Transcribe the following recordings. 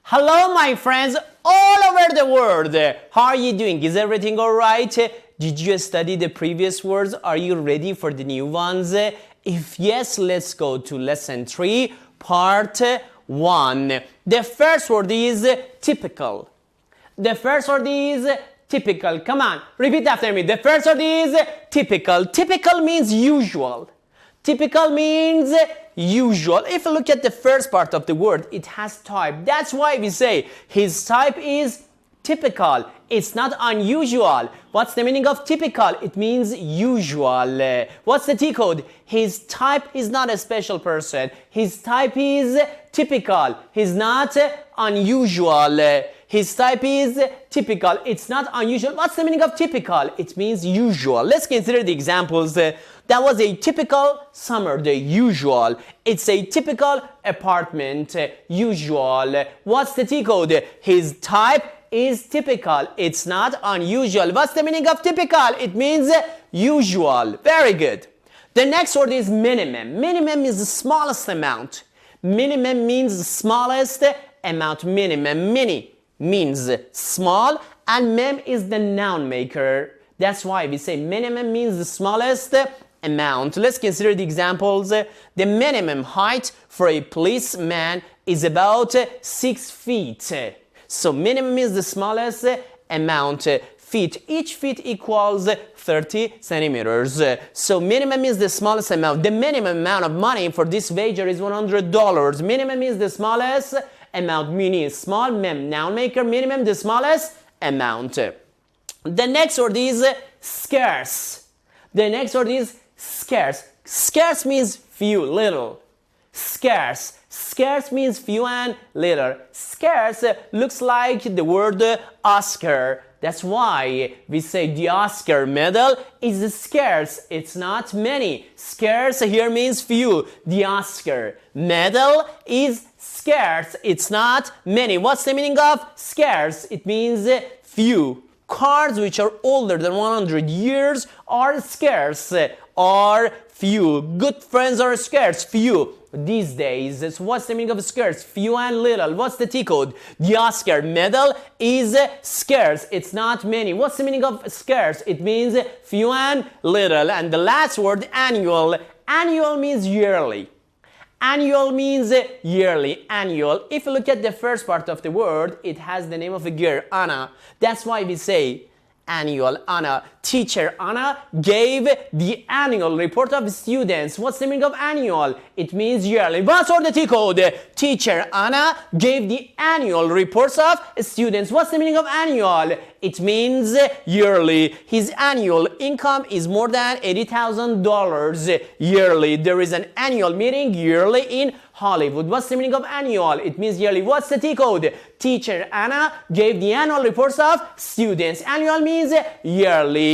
Hello, my friends all over the world. How are you doing? Is everything all right? Did you study the previous words? Are you ready for the new ones? If yes, let's go to lesson 3, part 1. The first word is typical. The first word is typical. Come on, repeat after me. The first word is typical. Typical means usual. Typical means usual. If you look at the first part of the word, it has type. That's why we say his type is typical. It's not unusual. What's the meaning of typical? It means usual. What's the T code? His type is not a special person. His type is typical. He's not unusual. His type is typical. It's not unusual. What's the meaning of typical? It means usual. Let's consider the examples. That was a typical summer day, usual. It's a typical apartment, usual. What's the T code? His type is typical. It's not unusual. What's the meaning of typical? It means usual. Very good. The next word is minimum. Minimum is the smallest amount. Minimum means the smallest amount. Minimum. Mini means small and mem is the noun maker. That's why we say minimum means the smallest amount. Let's consider the examples. The minimum height for a policeman is about 6 feet. So minimum is the smallest amount. Feet. Each feet equals 30 centimeters. So minimum is the smallest amount. The minimum amount of money for this wager is $100. Minimum is the smallest amount. Mini is small. Mem, noun maker. Minimum, the smallest amount. The next word is scarce. The next word is scarce. Scarce means few, little. Scarce. Scarce means few and little. Scarce looks like the word Oscar. That's why we say the Oscar medal is scarce. It's not many. Scarce here means few. The Oscar medal is scarce. It's not many. What's the meaning of scarce? It means few. Cards which are older than 100 years are scarce, are few. Good friends are scarce, few these days. So what's the meaning of scarce? Few and little. What's the T code? The Oscar medal is scarce. It's not many. What's the meaning of scarce? It means few and little. And the last word, annual. Annual means yearly. Annual means yearly, annual. If you look at the first part of the word, it has the name of a girl, Anna. That's why we say annual, Anna. Teacher Anna gave the annual report of students. What's the meaning of annual? It means yearly. What's the T code? Teacher Anna gave the annual reports of students. What's the meaning of annual? It means yearly. His annual income is more than $80,000 yearly. There is an annual meeting yearly in Hollywood. What's the meaning of annual? It means yearly. What's the T code? Teacher Anna gave the annual reports of students. Annual means yearly.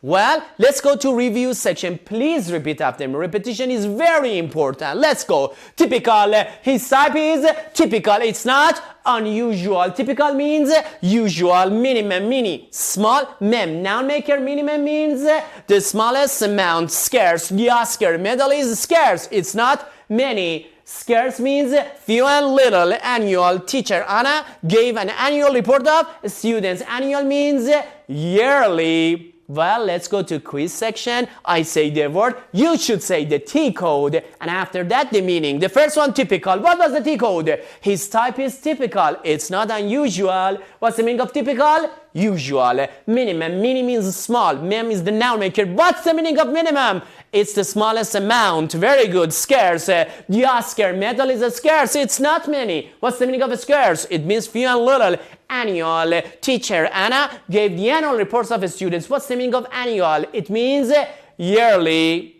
Well, let's go to review section. Please repeat after me. Repetition is very important. Let's go. Typical. His type is typical. It's not unusual. Typical means usual. Minimum, mini, small. Mem, noun maker. Minimum means the smallest amount. Scarce. The Oscar medal is scarce. It's not many. Scarce means few and little. Annual. Teacher Anna gave an annual report of students. Annual means yearly. Well, let's go to quiz section. I say the word, you should say the T code, and after that the meaning. The first one, typical. What was the T code? His type is typical. It's not unusual. What's the meaning of typical? Usual. Minimum. Mini means small. Mem is the noun maker. What's the meaning of minimum? It's the smallest amount. Very good. Scarce. The Oscar medal is scarce. It's not many. What's the meaning of scarce? It means few and little. Annual. Teacher Anna gave the annual reports of students. What's the meaning of annual? It means yearly.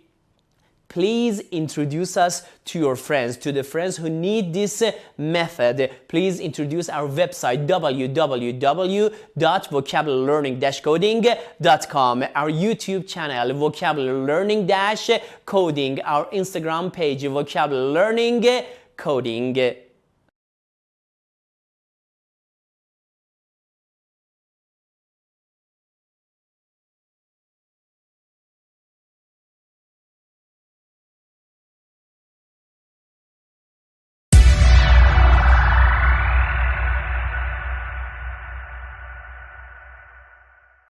Please introduce us to your friends, to the friends who need this method. Please introduce our website www.vocabularylearning-coding.com, our YouTube channel Vocabulary Learning-Coding, our Instagram page Vocabulary Learning Coding.